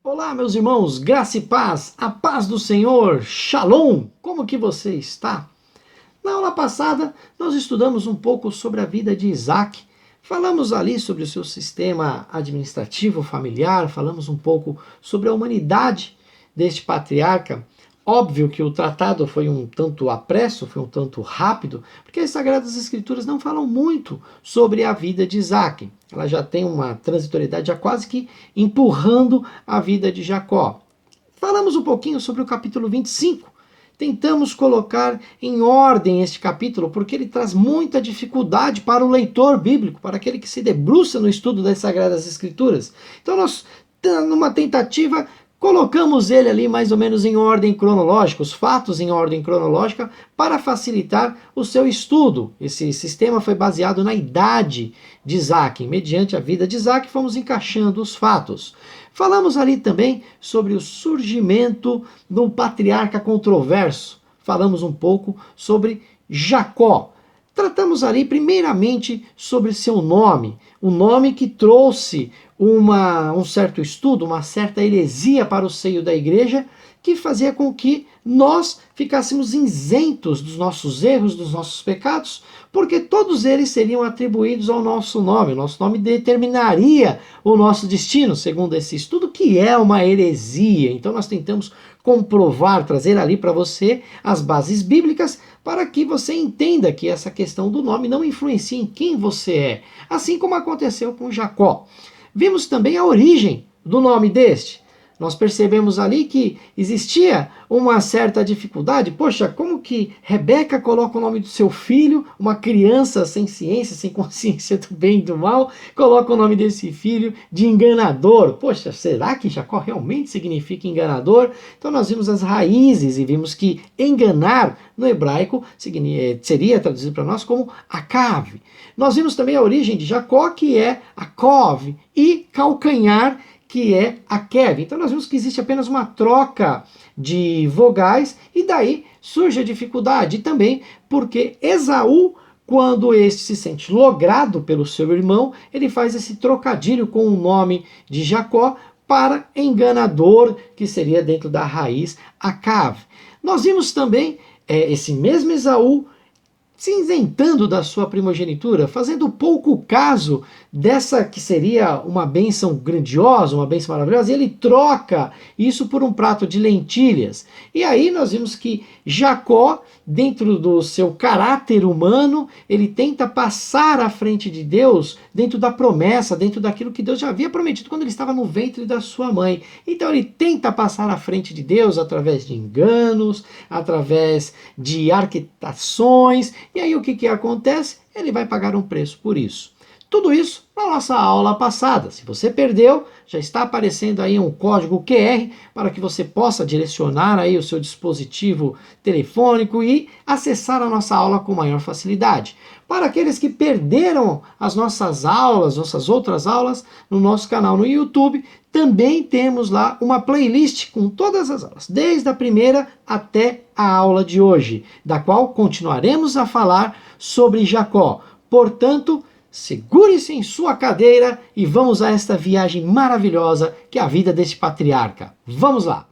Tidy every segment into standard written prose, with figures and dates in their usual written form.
Olá, meus irmãos, graça e paz, a paz do Senhor, Shalom! Como que você está? Na aula passada, nós estudamos um pouco sobre a vida de Isaac. Falamos ali sobre o seu sistema administrativo familiar, falamos um pouco sobre a humanidade deste patriarca. Óbvio que o tratado foi um tanto apresso, foi um tanto rápido, porque as Sagradas Escrituras não falam muito sobre a vida de Isaac. Ela já tem uma transitoriedade, já quase que empurrando a vida de Jacó. Falamos um pouquinho sobre o capítulo 25. Tentamos colocar em ordem este capítulo, porque ele traz muita dificuldade para o leitor bíblico, para aquele que se debruça no estudo das Sagradas Escrituras. Então nós, numa tentativa, colocamos ele ali mais ou menos em ordem cronológica, os fatos em ordem cronológica, para facilitar o seu estudo. Esse sistema foi baseado na idade de Isaac. Mediante a vida de Isaac, fomos encaixando os fatos. Falamos ali também sobre o surgimento do patriarca controverso. Falamos um pouco sobre Jacó. Tratamos ali primeiramente sobre seu nome, o nome que trouxe um certo estudo, uma certa heresia para o seio da igreja, que fazia com que nós ficássemos isentos dos nossos erros, dos nossos pecados, porque todos eles seriam atribuídos ao nosso nome. O nosso nome determinaria o nosso destino, segundo esse estudo, que é uma heresia. Então nós tentamos comprovar, trazer ali para você as bases bíblicas, para que você entenda que essa questão do nome não influencia em quem você é, assim como aconteceu com Jacó. Vimos também a origem do nome deste. Nós percebemos ali que existia uma certa dificuldade. Poxa, como que Rebeca coloca o nome do seu filho, uma criança sem ciência, sem consciência do bem e do mal, coloca o nome desse filho de enganador? Poxa, será que Jacó realmente significa enganador? Então nós vimos as raízes e vimos que enganar no hebraico seria traduzido para nós como Acav. Nós vimos também a origem de Jacó, que é Akov, e calcanhar, que é a Kev. Então nós vimos que existe apenas uma troca de vogais e daí surge a dificuldade. E também porque Esaú, quando este se sente logrado pelo seu irmão, ele faz esse trocadilho com o nome de Jacó para enganador, que seria dentro da raiz Acav. Nós vimos também esse mesmo Esaú se isentando da sua primogenitura, fazendo pouco caso dessa que seria uma bênção grandiosa, uma bênção maravilhosa, e ele troca isso por um prato de lentilhas. E aí nós vimos que Jacó, dentro do seu caráter humano, ele tenta passar à frente de Deus, dentro da promessa, dentro daquilo que Deus já havia prometido quando ele estava no ventre da sua mãe. Então ele tenta passar à frente de Deus através de enganos, através de arquitações. E aí o que acontece? Ele vai pagar um preço por isso. Tudo isso na nossa aula passada. Se você perdeu, já está aparecendo aí um código QR para que você possa direcionar aí o seu dispositivo telefônico e acessar a nossa aula com maior facilidade. Para aqueles que perderam as nossas aulas, nossas outras aulas, no nosso canal no YouTube, também temos lá uma playlist com todas as aulas, desde a primeira até a aula de hoje, da qual continuaremos a falar sobre Jacó. Portanto, segure-se em sua cadeira e vamos a esta viagem maravilhosa que é a vida deste patriarca. Vamos lá!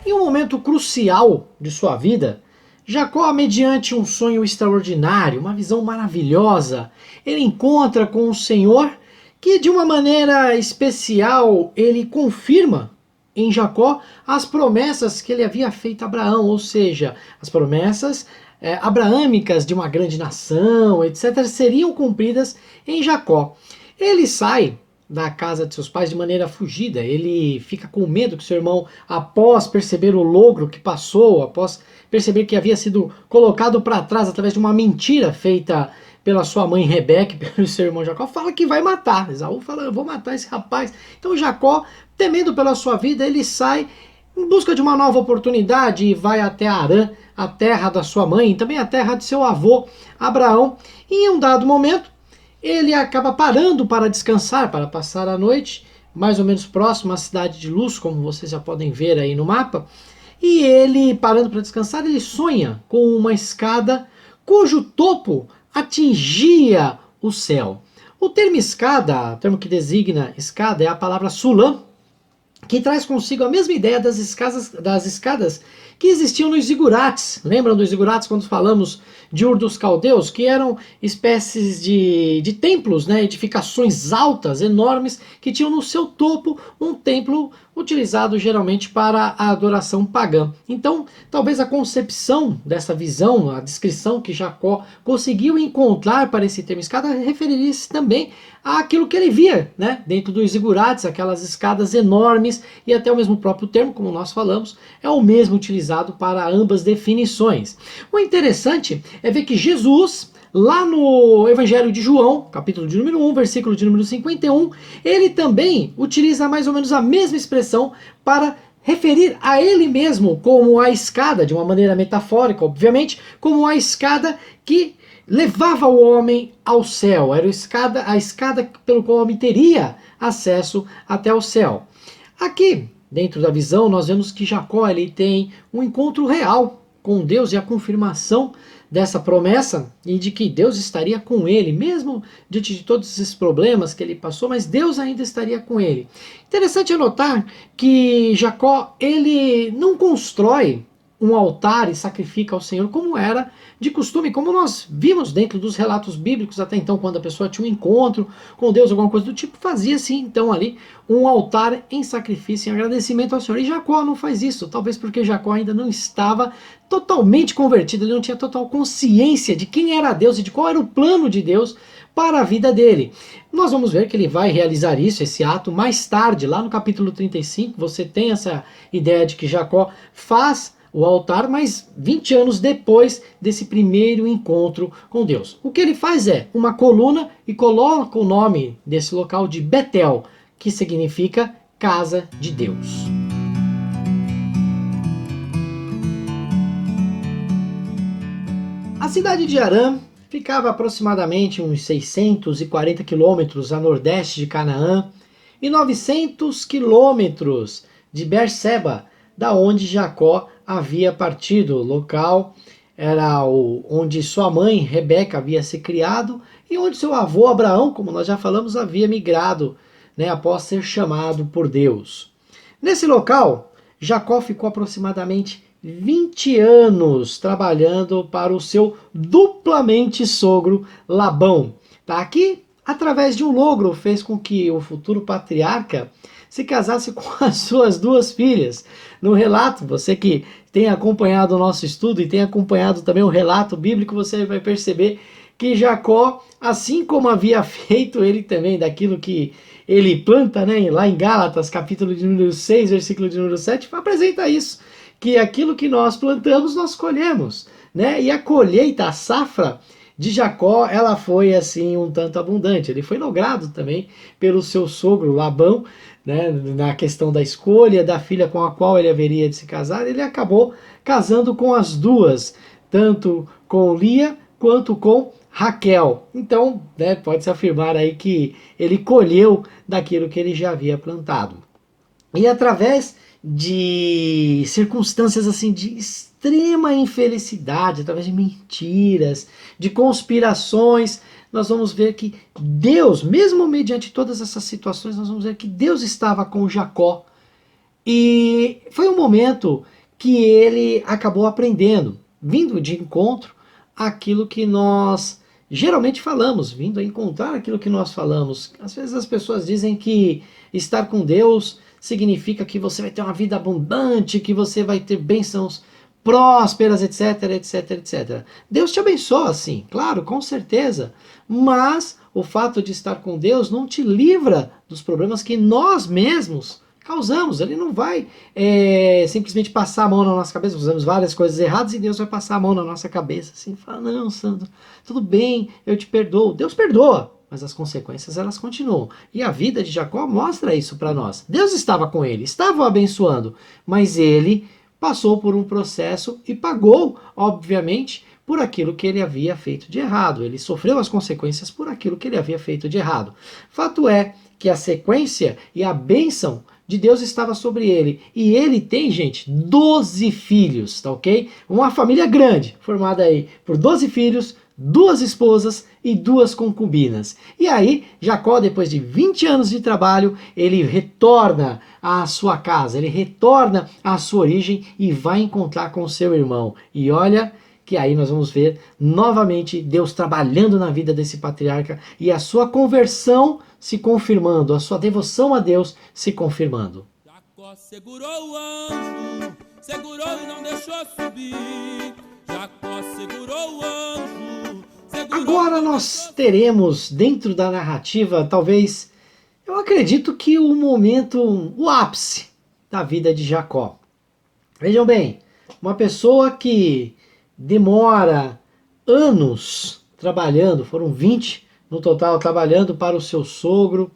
Em um momento crucial de sua vida, Jacó, mediante um sonho extraordinário, uma visão maravilhosa, ele encontra com o Senhor que, de uma maneira especial, ele confirma em Jacó as promessas que ele havia feito a Abraão, ou seja, as promessas abraâmicas de uma grande nação, etc., seriam cumpridas em Jacó. Ele sai da casa de seus pais de maneira fugida. Ele fica com medo que seu irmão, após perceber o logro que passou, após perceber que havia sido colocado para trás através de uma mentira feita pela sua mãe Rebeca e pelo seu irmão Jacó, fala que vai matar. Esaú fala, eu vou matar esse rapaz. Então Jacó, temendo pela sua vida, ele sai em busca de uma nova oportunidade e vai até Harã, a terra da sua mãe, e também a terra de seu avô Abraão. E em um dado momento, ele acaba parando para descansar, para passar a noite, mais ou menos próximo à cidade de Luz, como vocês já podem ver aí no mapa. E ele, parando para descansar, ele sonha com uma escada cujo topo atingia o céu. O termo escada, o termo que designa escada, é a palavra sulam, que traz consigo a mesma ideia das escadas que existiam nos zigurates. Lembram dos zigurates quando falamos de Ur dos Caldeus, que eram espécies de templos, né, edificações altas, enormes, que tinham no seu topo um templo utilizado geralmente para a adoração pagã. Então, talvez a concepção dessa visão, a descrição que Jacó conseguiu encontrar para esse termo escada, referiria-se também àquilo que ele via, né, dentro dos zigurates, aquelas escadas enormes, e até o mesmo próprio termo, como nós falamos, é o mesmo utilizado para ambas definições. O interessante é ver que Jesus, lá no Evangelho de João, capítulo de número 1, versículo de número 51, ele também utiliza mais ou menos a mesma expressão para referir a ele mesmo como a escada, de uma maneira metafórica, obviamente, como a escada que levava o homem ao céu, era a escada pelo qual o homem teria acesso até o céu. Aqui, dentro da visão, nós vemos que Jacó ele tem um encontro real com Deus e a confirmação dessa promessa e de que Deus estaria com ele, mesmo diante de todos esses problemas que ele passou, mas Deus ainda estaria com ele. Interessante notar que Jacó ele não constrói um altar e sacrifica ao Senhor como era de costume, como nós vimos dentro dos relatos bíblicos até então, quando a pessoa tinha um encontro com Deus, alguma coisa do tipo, fazia-se então ali um altar em sacrifício, em agradecimento ao Senhor. E Jacó não faz isso, talvez porque Jacó ainda não estava totalmente convertido, ele não tinha total consciência de quem era Deus e de qual era o plano de Deus para a vida dele. Nós vamos ver que ele vai realizar isso, esse ato, mais tarde, lá no capítulo 35, você tem essa ideia de que Jacó faz o altar, mas 20 anos depois desse primeiro encontro com Deus. O que ele faz é uma coluna e coloca o nome desse local de Betel, que significa casa de Deus. A cidade de Harã ficava aproximadamente uns 640 quilômetros a nordeste de Canaã e 900 quilômetros de Berseba, da onde Jacó havia partido. O local era onde sua mãe Rebeca havia se criado e onde seu avô Abraão, como nós já falamos, havia migrado, né, após ser chamado por Deus. Nesse local, Jacó ficou aproximadamente 20 anos trabalhando para o seu duplamente sogro Labão. Tá? Aqui, através de um logro, fez com que o futuro patriarca se casasse com as suas duas filhas. No relato, você que tem acompanhado o nosso estudo e tem acompanhado também o relato bíblico, você vai perceber que Jacó, assim como havia feito ele também daquilo que ele planta, né, lá em Gálatas, capítulo de número 6, versículo de número 7, apresenta isso, que aquilo que nós plantamos, nós colhemos, né? E a colheita, a safra de Jacó, ela foi assim um tanto abundante. Ele foi logrado também pelo seu sogro Labão, né, na questão da escolha da filha com a qual ele haveria de se casar. Ele acabou casando com as duas, tanto com Lia quanto com Raquel. Então, né, pode-se afirmar aí que ele colheu daquilo que ele já havia plantado. E através de circunstâncias assim de extrema infelicidade, através de mentiras, de conspirações, nós vamos ver que Deus, mesmo mediante todas essas situações, nós vamos ver que Deus estava com Jacó. E foi um momento que ele acabou aprendendo, vindo de encontro àquilo que nós geralmente falamos, vindo a encontrar aquilo que nós falamos. Às vezes as pessoas dizem que estar com Deus significa que você vai ter uma vida abundante, que você vai ter bênçãos prósperas, etc, etc, etc. Deus te abençoa, sim, claro, com certeza. Mas o fato de estar com Deus não te livra dos problemas que nós mesmos causamos. Ele não vai simplesmente passar a mão na nossa cabeça. Fazemos várias coisas erradas e Deus vai passar a mão na nossa cabeça. Assim, fala, não, Sandro, tudo bem, eu te perdoo. Deus perdoa. mas as consequências elas continuam. E a vida de Jacó mostra isso para nós. Deus estava com ele, estava o abençoando, mas ele passou por um processo e pagou, obviamente, por aquilo que ele havia feito de errado. Ele sofreu as consequências por aquilo que ele havia feito de errado. Fato é que a sequência e a bênção de Deus estava sobre ele. E ele tem, gente, 12 filhos, tá ok? Uma família grande, formada aí por 12 filhos, 2 esposas e 2 concubinas. E aí, Jacó, depois de 20 anos de trabalho, ele retorna à sua casa, ele retorna à sua origem e vai encontrar com seu irmão. E olha que aí nós vamos ver novamente Deus trabalhando na vida desse patriarca e a sua conversão se confirmando, a sua devoção a Deus se confirmando. Jacó segurou o anjo, segurou e não deixou subir. Jacó segurou o anjo, segurou. Agora nós teremos dentro da narrativa, talvez, eu acredito que o momento, o ápice da vida de Jacó. Vejam bem, uma pessoa que demora anos trabalhando, foram 20 no total, trabalhando para o seu sogro,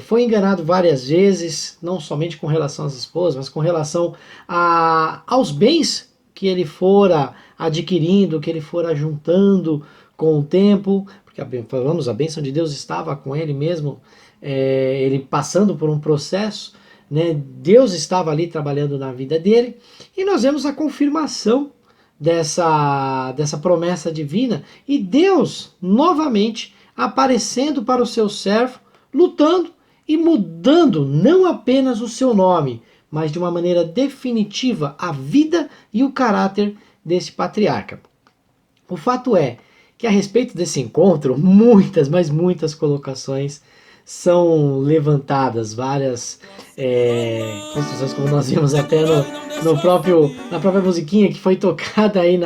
foi enganado várias vezes, não somente com relação às esposas, mas com relação aos bens que ele fora adquirindo, que ele fora juntando com o tempo, porque falamos, a bênção de Deus estava com ele mesmo, ele passando por um processo, né? Deus estava ali trabalhando na vida dele, e nós vemos a confirmação dessa promessa divina, e Deus novamente aparecendo para o seu servo, lutando e mudando não apenas o seu nome, mas de uma maneira definitiva a vida e o caráter desse patriarca. O fato é que a respeito desse encontro, muitas, mas muitas colocações são levantadas, várias construções, como nós vimos até na própria musiquinha que foi tocada aí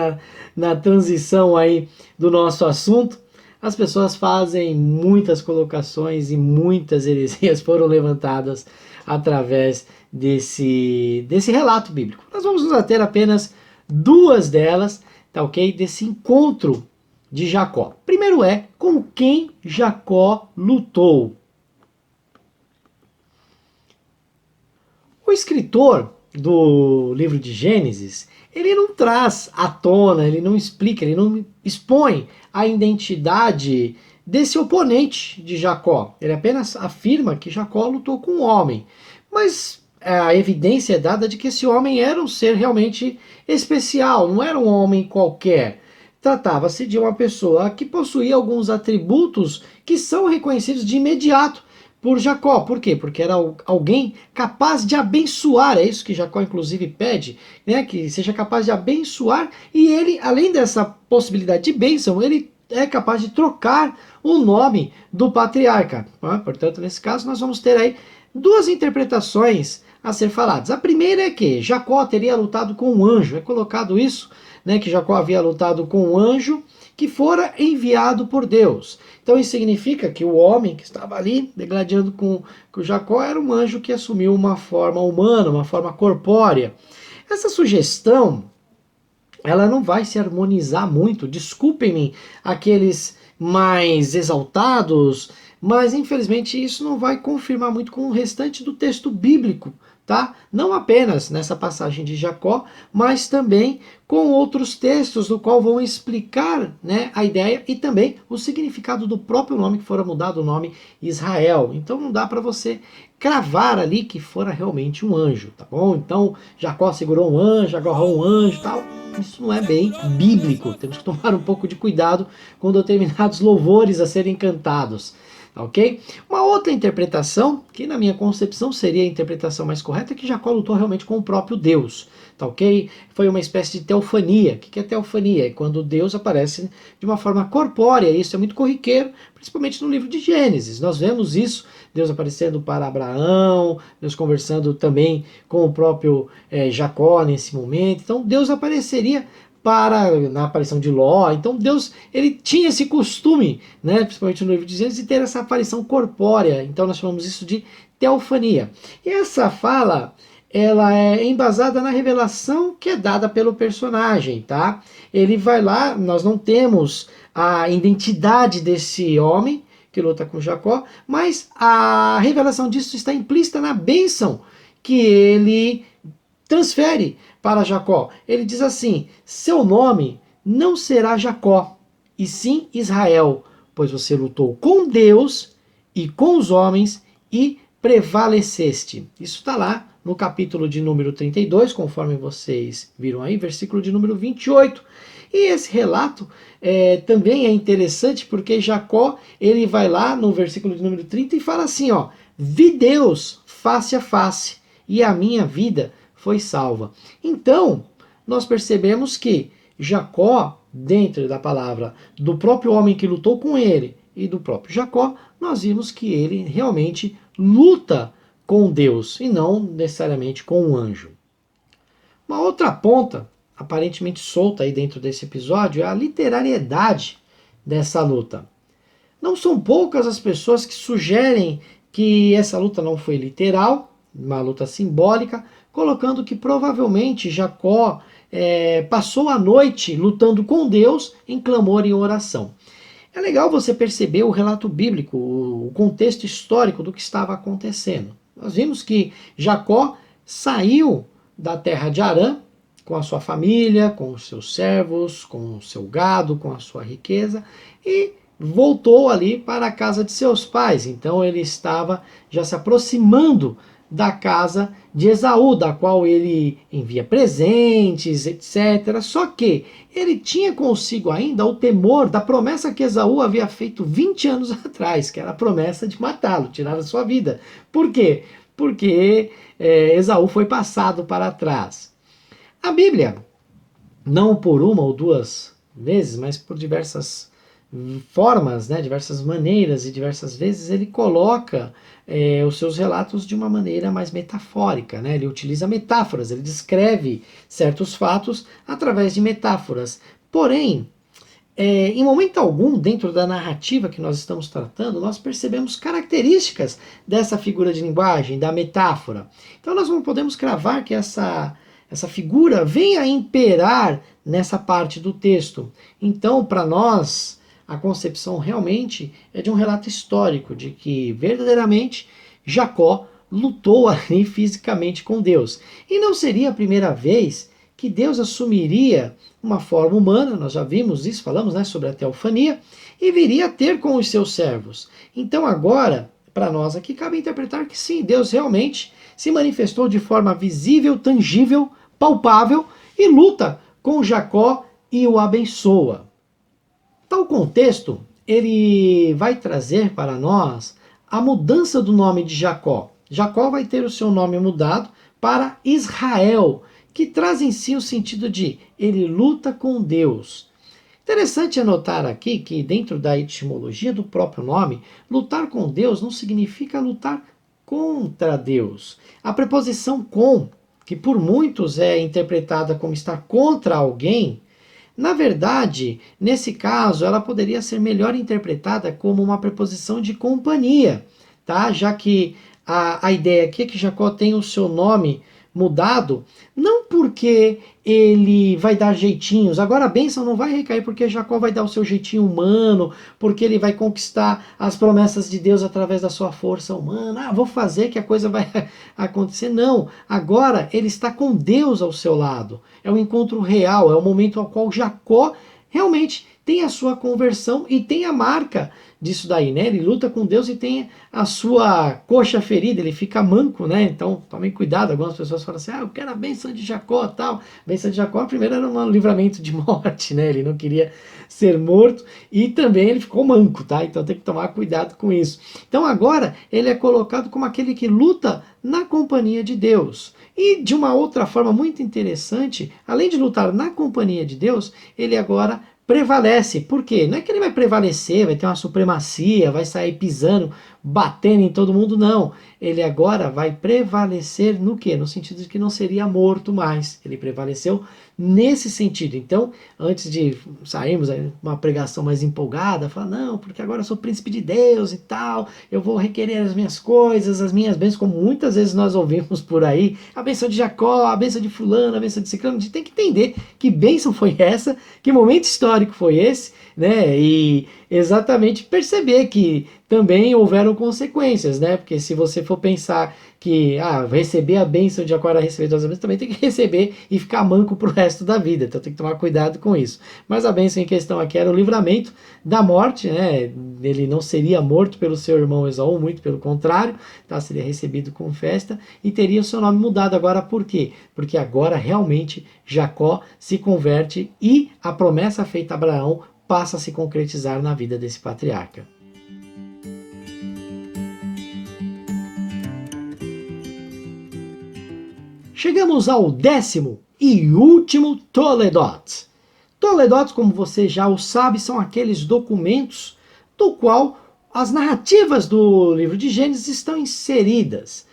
na transição aí do nosso assunto. As pessoas fazem muitas colocações e muitas heresias foram levantadas através desse relato bíblico. Nós vamos nos ater apenas 2 delas, tá ok? Desse encontro de Jacó. Primeiro é com quem Jacó lutou. O escritor do livro de Gênesis, ele não traz à tona, ele não explica, ele não expõe a identidade desse oponente de Jacó. Ele apenas afirma que Jacó lutou com um homem. Mas a evidência é dada de que esse homem era um ser realmente especial, não era um homem qualquer. Tratava-se de uma pessoa que possuía alguns atributos que são reconhecidos de imediato por Jacó. Por quê? Porque era alguém capaz de abençoar, é isso que Jacó inclusive pede, né? Que seja capaz de abençoar, e ele, além dessa possibilidade de bênção, ele é capaz de trocar o nome do patriarca. Portanto, nesse caso, nós vamos ter aí 2 interpretações a ser faladas. A primeira é que Jacó teria lutado com um anjo, é colocado isso, né, que Jacó havia lutado com um anjo que fora enviado por Deus. Então isso significa que o homem que estava ali degladiando com Jacó era um anjo que assumiu uma forma humana, uma forma corpórea. Essa sugestão, ela não vai se harmonizar muito, desculpem-me aqueles mais exaltados, mas infelizmente isso não vai confirmar muito com o restante do texto bíblico, tá? Não apenas nessa passagem de Jacó, mas também com outros textos do qual vão explicar, né, a ideia e também o significado do próprio nome, que fora mudado o nome Israel. Então não dá para você cravar ali que fora realmente um anjo, tá bom? Então Jacó segurou um anjo, agarrou um anjo, tal. Isso não é bem bíblico. Temos que tomar um pouco de cuidado com determinados louvores a serem cantados. Ok? Uma outra interpretação, que na minha concepção seria a interpretação mais correta, é que Jacó lutou realmente com o próprio Deus, tá ok? Foi uma espécie de teofania. O que é teofania? É quando Deus aparece de uma forma corpórea. Isso é muito corriqueiro, principalmente no livro de Gênesis. Nós vemos isso, Deus aparecendo para Abraão, Deus conversando também com o próprio Jacó nesse momento. Então Deus apareceria na aparição de Ló. Então Deus, ele tinha esse costume, né, principalmente no livro de Gênesis, de ter essa aparição corpórea. Então nós chamamos isso de teofania. E essa fala, ela é embasada na revelação que é dada pelo personagem, tá? Ele vai lá, nós não temos a identidade desse homem que luta com Jacó, mas a revelação disso está implícita na bênção que ele transfere para Jacó. Ele diz assim: seu nome não será Jacó, e sim Israel, pois você lutou com Deus e com os homens e prevaleceste. Isso está lá no capítulo de número 32, conforme vocês viram aí, versículo de número 28. E esse relato também é interessante porque Jacó, ele vai lá no versículo de número 30 e fala assim, ó: vi Deus face a face e a minha vida foi salva. Então, nós percebemos que Jacó, dentro da palavra do próprio homem que lutou com ele e do próprio Jacó, nós vimos que ele realmente luta com Deus e não necessariamente com um anjo. Uma outra ponta, aparentemente solta aí dentro desse episódio, é a literariedade dessa luta. Não são poucas as pessoas que sugerem que essa luta não foi literal, uma luta simbólica, colocando que provavelmente Jacó passou a noite lutando com Deus em clamor e oração. É legal você perceber o relato bíblico, o contexto histórico do que estava acontecendo. Nós vimos que Jacó saiu da terra de Harã com a sua família, com os seus servos, com o seu gado, com a sua riqueza e voltou ali para a casa de seus pais. Então ele estava já se aproximando da casa de Esaú, da qual ele envia presentes, etc. Só que ele tinha consigo ainda o temor da promessa que Esaú havia feito 20 anos atrás, que era a promessa de matá-lo, tirar a sua vida. Por quê? Porque Esaú foi passado para trás. A Bíblia, não por uma ou duas vezes, mas por diversas formas, né, diversas maneiras e diversas vezes, ele coloca os seus relatos de uma maneira mais metafórica, né? Ele utiliza metáforas, ele descreve certos fatos através de metáforas. Porém, em momento algum, dentro da narrativa que nós estamos tratando, nós percebemos características dessa figura de linguagem, da metáfora. Então nós não podemos cravar que essa figura vem a imperar nessa parte do texto. Então, para nós, a concepção realmente é de um relato histórico, de que verdadeiramente Jacó lutou ali fisicamente com Deus. E não seria a primeira vez que Deus assumiria uma forma humana, nós já vimos isso, falamos, né, sobre a teofania, e viria a ter com os seus servos. Então agora, para nós aqui, cabe interpretar que sim, Deus realmente se manifestou de forma visível, tangível, palpável, e luta com Jacó e o abençoa. Tal contexto, ele vai trazer para nós a mudança do nome de Jacó. Jacó vai ter o seu nome mudado para Israel, que traz em si o sentido de ele luta com Deus. Interessante anotar aqui que dentro da etimologia do próprio nome, lutar com Deus não significa lutar contra Deus. A preposição com, que por muitos é interpretada como estar contra alguém, na verdade, nesse caso, ela poderia ser melhor interpretada como uma preposição de companhia, tá? Já que a ideia aqui é que Jacó tem o seu nome mudado, não porque ele vai dar jeitinhos. Agora a bênção não vai recair porque Jacó vai dar o seu jeitinho humano, porque ele vai conquistar as promessas de Deus através da sua força humana. Vou fazer que a coisa vai acontecer. Não, agora ele está com Deus ao seu lado. É um encontro real, é o momento ao qual Jacó realmente tem a sua conversão e tem a marca disso daí, né? Ele luta com Deus e tem a sua coxa ferida, ele fica manco, né? Então, tomem cuidado, algumas pessoas falam assim, eu quero a bênção de Jacó, tal. A bênção de Jacó, primeiro era um livramento de morte, né? Ele não queria ser morto e também ele ficou manco, tá? Então tem que tomar cuidado com isso. Então agora ele é colocado como aquele que luta na companhia de Deus. E de uma outra forma muito interessante, além de lutar na companhia de Deus, ele agora prevalece. Por quê? Não é que ele vai prevalecer, vai ter uma supremacia, vai sair pisando, batendo em todo mundo, não. Ele agora vai prevalecer no quê? No sentido de que não seria morto mais. Ele prevaleceu nesse sentido. Então, antes de sairmos uma pregação mais empolgada, falar, não, porque agora eu sou príncipe de Deus e tal, eu vou requerer as minhas coisas, as minhas bênçãos, como muitas vezes nós ouvimos por aí, a bênção de Jacó, a bênção de fulano, a bênção de ciclano. A gente tem que entender que bênção foi essa, que momento histórico histórico foi esse, né? E exatamente perceber que também houveram consequências, né? Porque se você for pensar que receber a bênção de Jacó era receber duas bênçãos, também tem que receber e ficar manco pro resto da vida. Então tem que tomar cuidado com isso. Mas a bênção em questão aqui era o livramento da morte, né? Ele não seria morto pelo seu irmão Esaú, muito pelo contrário, tá? Seria recebido com festa e teria o seu nome mudado. Agora por quê? Porque agora realmente Jacó se converte e a promessa feita a Abraão passa a se concretizar na vida desse patriarca. Chegamos ao 10º e último Toledot. Toledot, como você já o sabe, são aqueles documentos do qual as narrativas do livro de Gênesis estão inseridas.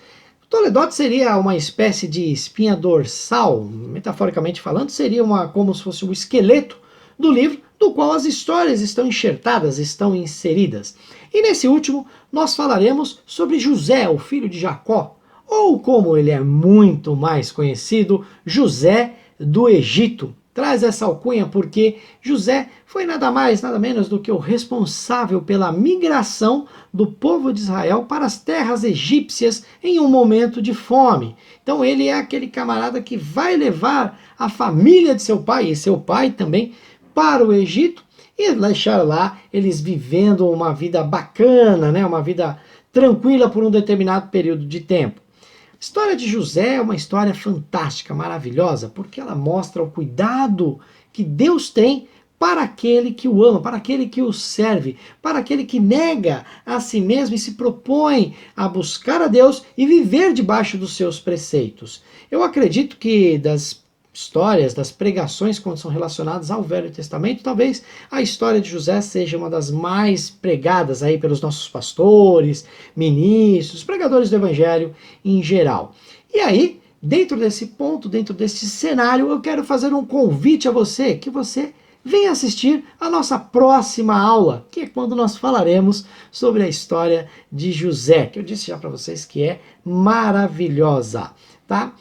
Toledot seria uma espécie de espinha dorsal, metaforicamente falando, seria como se fosse o esqueleto do livro, do qual as histórias estão enxertadas, estão inseridas. E nesse último, nós falaremos sobre José, o filho de Jacó, ou como ele é muito mais conhecido, José do Egito. Traz essa alcunha porque José foi nada mais, nada menos do que o responsável pela migração do povo de Israel para as terras egípcias em um momento de fome. Então ele é aquele camarada que vai levar a família de seu pai, e seu pai também, para o Egito e deixar lá eles vivendo uma vida bacana, né? Uma vida tranquila por um determinado período de tempo. A história de José é uma história fantástica, maravilhosa, porque ela mostra o cuidado que Deus tem para aquele que o ama, para aquele que o serve, para aquele que nega a si mesmo e se propõe a buscar a Deus e viver debaixo dos seus preceitos. Eu acredito que das histórias, das pregações quando são relacionadas ao Velho Testamento, talvez a história de José seja uma das mais pregadas aí pelos nossos pastores, ministros, pregadores do Evangelho em geral. E aí, dentro desse ponto, dentro desse cenário, eu quero fazer um convite a você, que você venha assistir a nossa próxima aula, que é quando nós falaremos sobre a história de José, que eu disse já para vocês que é maravilhosa, tá?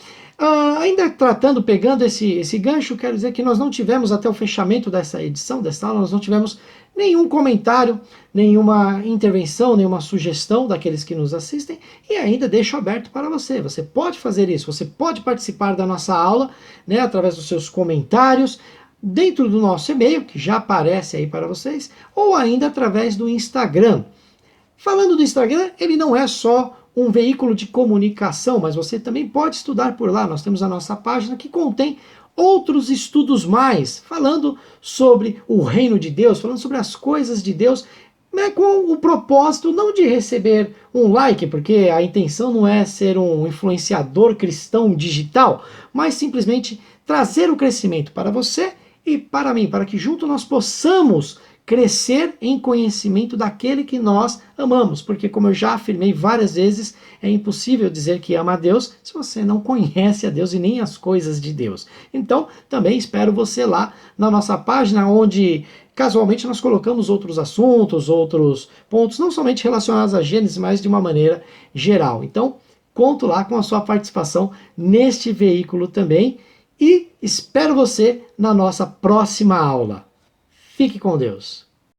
Ainda pegando esse gancho, quero dizer que nós não tivemos até o fechamento dessa edição, dessa aula, nós não tivemos nenhum comentário, nenhuma intervenção, nenhuma sugestão daqueles que nos assistem, e ainda deixo aberto para você. Você pode fazer isso, você pode participar da nossa aula, né, através dos seus comentários, dentro do nosso e-mail, que já aparece aí para vocês, ou ainda através do Instagram. Falando do Instagram, ele não é só um veículo de comunicação, mas você também pode estudar por lá. Nós temos a nossa página que contém outros estudos mais, falando sobre o reino de Deus, falando sobre as coisas de Deus, né, com o propósito não de receber um like, porque a intenção não é ser um influenciador cristão digital, mas simplesmente trazer o crescimento para você e para mim, para que junto nós possamos crescer em conhecimento daquele que nós amamos, porque como eu já afirmei várias vezes, é impossível dizer que ama a Deus se você não conhece a Deus e nem as coisas de Deus. Então, também espero você lá na nossa página, onde casualmente nós colocamos outros assuntos, outros pontos, não somente relacionados a Gênesis, mas de uma maneira geral. Então, conto lá com a sua participação neste veículo também e espero você na nossa próxima aula. Fique com Deus.